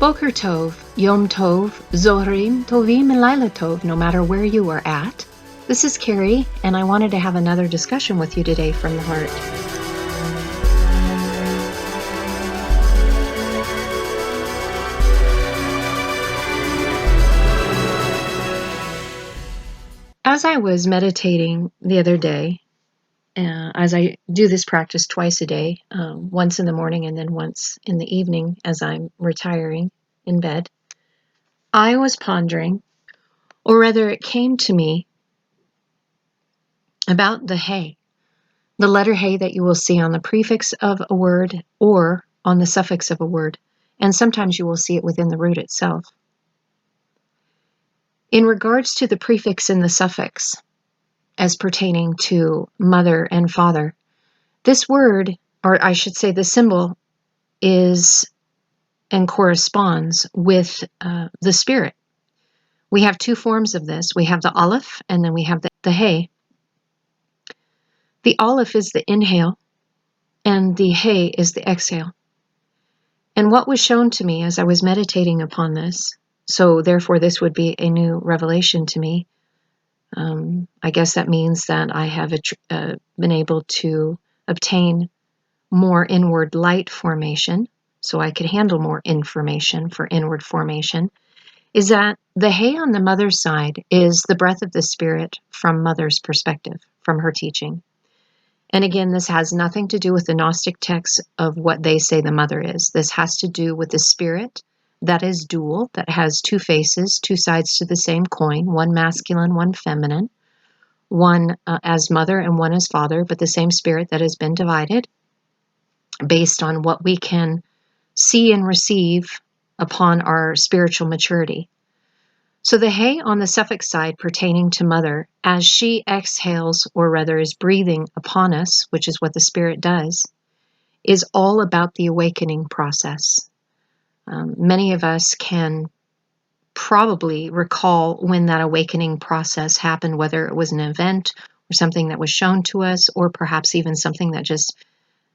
Boker Tov, Yom Tov, Zohrim, Tovim, and Laila Tov, no matter where you are at. This is Carrie, and I wanted to have another discussion with you today from the heart. As I was meditating the other day, as I do this practice twice a day, once in the morning and then once in the evening as I'm retiring in bed, I was pondering, or rather it came to me, about the hey, the letter hey that you will see on the prefix of a word or on the suffix of a word, and sometimes you will see it within the root itself. In regards to the prefix and the suffix, as pertaining to mother and father, this word, or I should say the symbol, is and corresponds with the spirit. We have two forms of this. We have the aleph, and then we have the hey. The aleph is the inhale, and the hey is the exhale. And what was shown to me as I was meditating upon this, so therefore this would be a new revelation to me. I guess that means that I have been able to obtain more inward light formation, so I could handle more information for inward formation, is that the hey on the mother's side is the breath of the spirit from mother's perspective, from her teaching. And again, this has nothing to do with the Gnostic texts of what they say the mother is. This has to do with the spirit that is dual, that has two faces, two sides to the same coin, one masculine, one feminine, one as mother and one as father, but the same spirit that has been divided based on what we can see and receive upon our spiritual maturity. So the hey on the suffix side pertaining to mother, as she exhales, or rather is breathing upon us, which is what the spirit does, is all about the awakening process. Many of us can probably recall when that awakening process happened, whether it was an event or something that was shown to us, or perhaps even something that just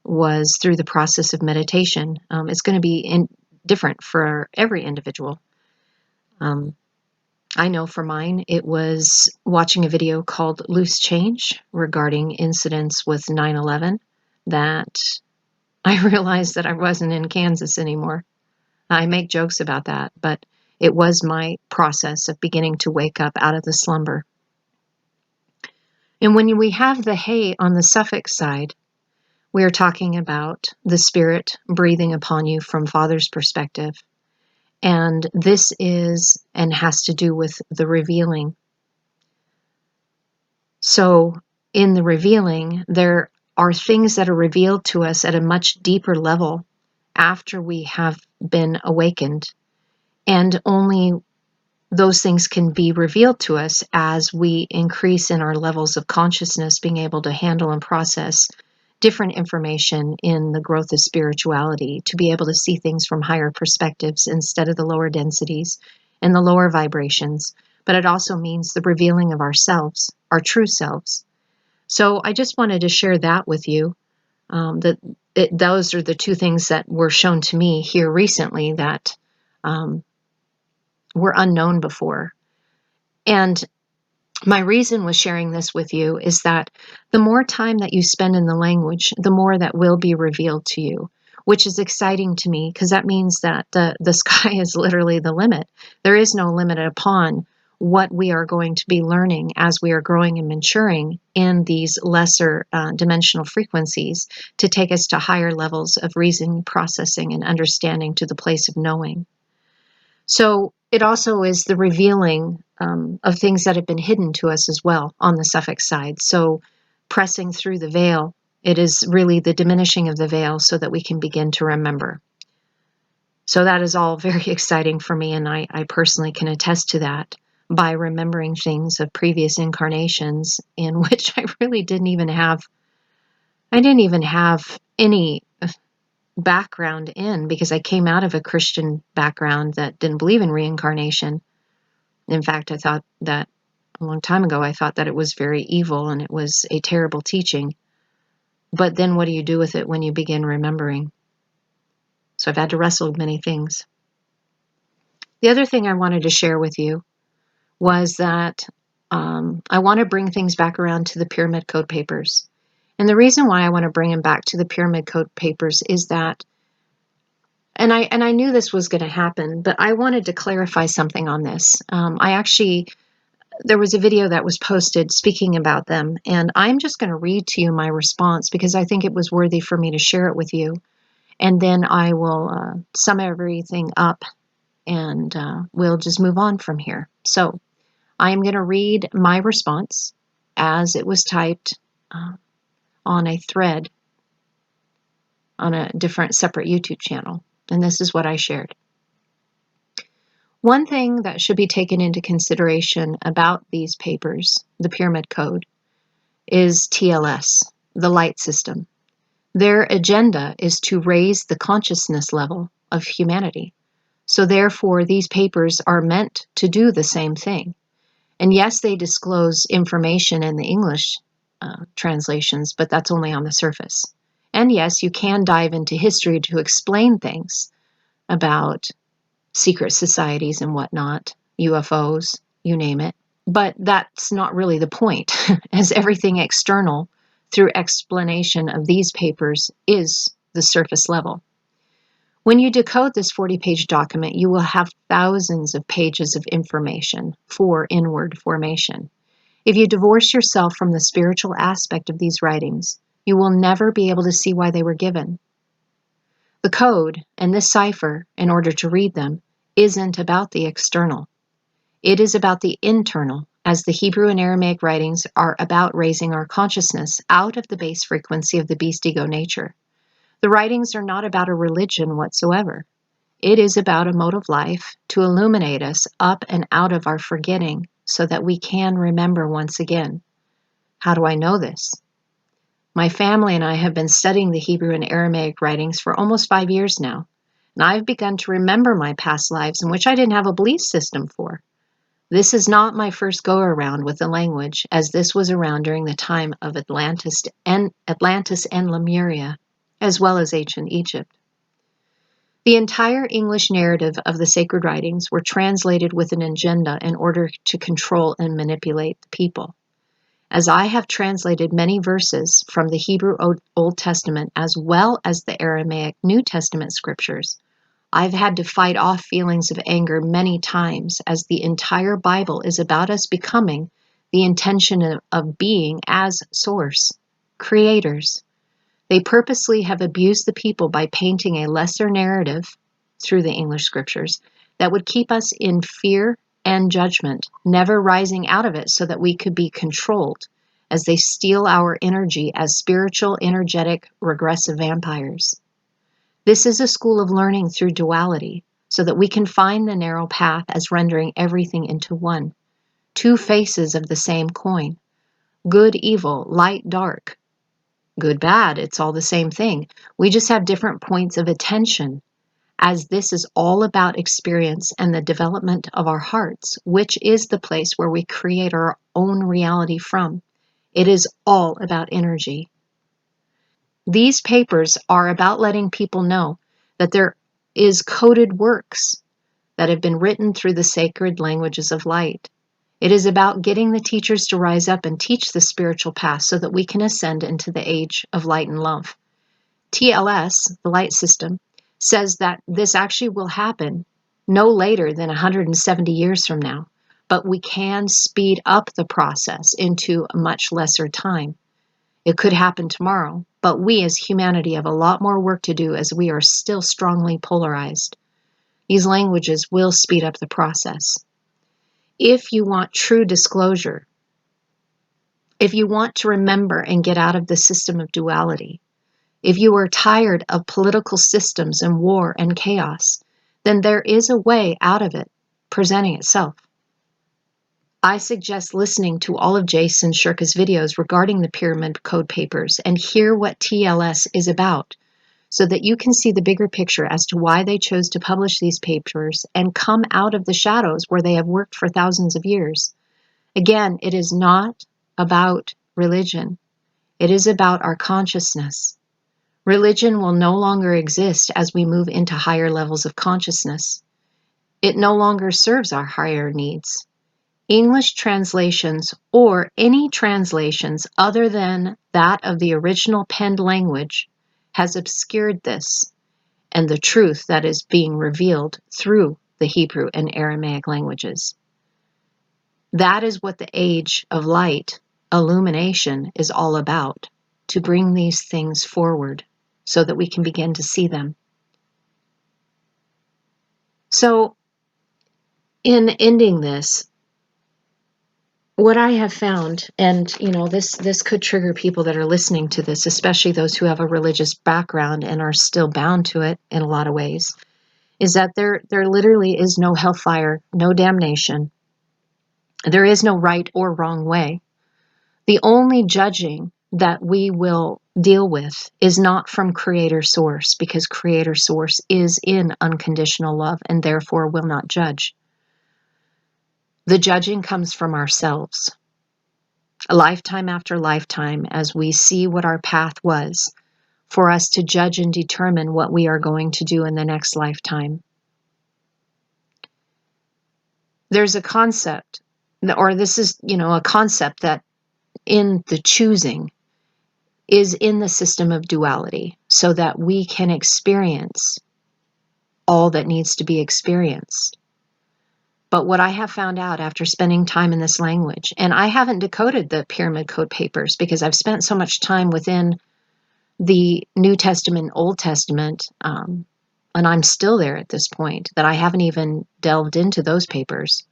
was through the process of meditation. It's going to be different for every individual. I know for mine, it was watching a video called Loose Change regarding incidents with 9/11 that I realized that I wasn't in Kansas anymore. I make jokes about that, but it was my process of beginning to wake up out of the slumber. And when we have the hey on the suffix side, we are talking about the spirit breathing upon you from Father's perspective. And this is and has to do with the revealing. So in the revealing, there are things that are revealed to us at a much deeper level after we have been awakened. And only those things can be revealed to us as we increase in our levels of consciousness, being able to handle and process different information in the growth of spirituality, to be able to see things from higher perspectives instead of the lower densities and the lower vibrations. But it also means the revealing of ourselves, our true selves. So I just wanted to share that with you. Those are the two things that were shown to me here recently that were unknown before. And my reason with sharing this with you is that the more time that you spend in the language, the more that will be revealed to you, which is exciting to me because that means that the sky is literally the limit. There is no limit upon what we are going to be learning as we are growing and maturing in these lesser dimensional frequencies to take us to higher levels of reasoning, processing, and understanding to the place of knowing. So it also is the revealing of things that have been hidden to us as well on the suffix side. So pressing through the veil, it is really the diminishing of the veil so that we can begin to remember. So that is all very exciting for me, and I personally can attest to that by remembering things of previous incarnations in which I really didn't even have any background in, because I came out of a Christian background that didn't believe in reincarnation. In fact, I thought that a long time ago, I thought that it was very evil and it was a terrible teaching. But then what do you do with it when you begin remembering? So I've had to wrestle with many things. The other thing I wanted to share with you was that I want to bring things back around to the Pyramid Code Papers. And the reason why I want to bring them back to the Pyramid Code Papers is that, and I knew this was going to happen, but I wanted to clarify something on this. There was a video that was posted speaking about them, and I'm just going to read to you my response because I think it was worthy for me to share it with you. And then I will sum everything up, and we'll just move on from here. So I am going to read my response as it was typed on a thread on a different separate YouTube channel. And this is what I shared. One thing that should be taken into consideration about these papers, the Pyramid Code, is TLS, the light system. Their agenda is to raise the consciousness level of humanity. So therefore, these papers are meant to do the same thing. And yes, they disclose information in the English translations, but that's only on the surface. And yes, you can dive into history to explain things about secret societies and whatnot, UFOs, you name it. But that's not really the point, as everything external through explanation of these papers is the surface level. When you decode this 40-page document, you will have thousands of pages of information for inward formation. If you divorce yourself from the spiritual aspect of these writings, you will never be able to see why they were given. The code and this cipher, in order to read them, isn't about the external. It is about the internal, as the Hebrew and Aramaic writings are about raising our consciousness out of the base frequency of the beast ego nature. The writings are not about a religion whatsoever. It is about a mode of life to illuminate us up and out of our forgetting so that we can remember once again. How do I know this? My family and I have been studying the Hebrew and Aramaic writings for almost 5 years now, and I've begun to remember my past lives in which I didn't have a belief system for. This is not my first go-around with the language, as this was around during the time of Atlantis and Lemuria, as well as ancient Egypt. The entire English narrative of the sacred writings were translated with an agenda in order to control and manipulate the people. As I have translated many verses from the Hebrew Old Testament as well as the Aramaic New Testament scriptures, I've had to fight off feelings of anger many times, as the entire Bible is about us becoming the intention of being as source, creators. They purposely have abused the people by painting a lesser narrative through the English scriptures that would keep us in fear and judgment, never rising out of it so that we could be controlled, as they steal our energy as spiritual, energetic, regressive vampires. This is a school of learning through duality, so that we can find the narrow path as rendering everything into one. Two faces of the same coin. Good, evil, light, dark. Good, bad, it's all the same thing. We just have different points of attention, as this is all about experience and the development of our hearts, which is the place where we create our own reality from. It is all about energy. These papers are about letting people know that there is coded works that have been written through the sacred languages of light. It is about getting the teachers to rise up and teach the spiritual path so that we can ascend into the age of light and love. TLS, the light system, says that this actually will happen no later than 170 years from now, but we can speed up the process into a much lesser time. It could happen tomorrow, but we as humanity have a lot more work to do as we are still strongly polarized. These languages will speed up the process. If you want true disclosure, if you want to remember and get out of the system of duality, if you are tired of political systems and war and chaos, then there is a way out of it presenting itself. I suggest listening to all of Jason Shirka's videos regarding the Pyramid Code Papers and hear what TLS is about, so that you can see the bigger picture as to why they chose to publish these papers and come out of the shadows where they have worked for thousands of years. Again, it is not about religion. It is about our consciousness. Religion will no longer exist as we move into higher levels of consciousness. It no longer serves our higher needs. English translations or any translations other than that of the original penned language has obscured this and the truth that is being revealed through the Hebrew and Aramaic languages. That is what the age of light, illumination, is all about, to bring these things forward so that we can begin to see them. So, in ending this, what I have found, and this could trigger people that are listening to this, especially those who have a religious background and are still bound to it in a lot of ways, is that there literally is no hellfire, no damnation. There is no right or wrong way. The only judging that we will deal with is not from Creator Source, because Creator Source is in unconditional love and therefore will not judge. The judging comes from ourselves. Lifetime after lifetime, as we see what our path was, for us to judge and determine what we are going to do in the next lifetime. There's a concept, or this is, a concept that in the choosing is in the system of duality, so that we can experience all that needs to be experienced. But what I have found out after spending time in this language, and I haven't decoded the Pyramid Code papers because I've spent so much time within the New Testament, Old Testament, and I'm still there at this point, that I haven't even delved into those papers.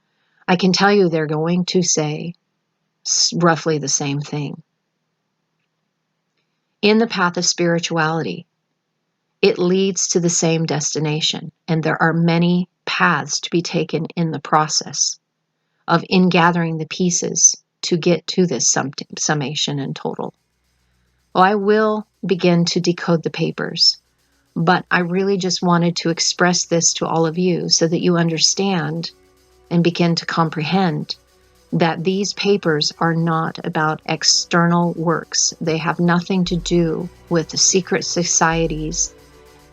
I can tell you they're going to say roughly the same thing. In the path of spirituality, it leads to the same destination, and there are many paths to be taken in the process of gathering the pieces to get to this summation and total. Well, I will begin to decode the papers, but I really just wanted to express this to all of you so that you understand and begin to comprehend that these papers are not about external works. They have nothing to do with the secret societies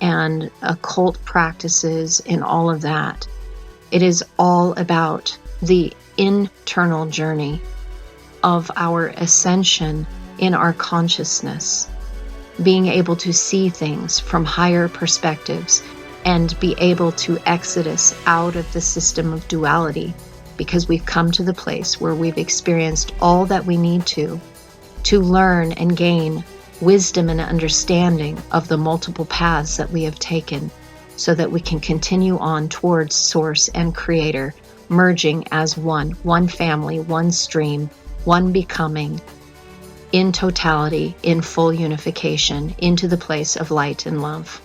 and occult practices and all of that. It is all about the internal journey of our ascension in our consciousness, being able to see things from higher perspectives and be able to exodus out of the system of duality, because we've come to the place where we've experienced all that we need to learn and gain wisdom and understanding of the multiple paths that we have taken, so that we can continue on towards Source and Creator, merging as one family, one stream, one becoming, in totality, in full unification, into the place of light and love,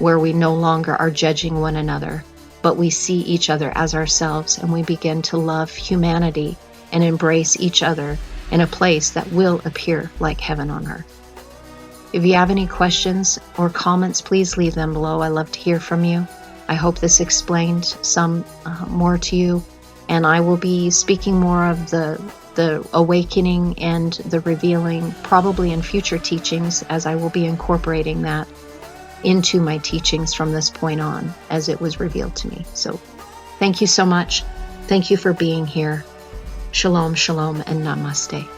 where we no longer are judging one another, but we see each other as ourselves, and we begin to love humanity and embrace each other in a place that will appear like heaven on earth. If you have any questions or comments, please leave them below. I love to hear from you. I hope this explained some more to you, and I will be speaking more of the awakening and the revealing probably in future teachings, as I will be incorporating that into my teachings from this point on as it was revealed to me. So thank you so much. Thank you for being here. Shalom, shalom, and namaste.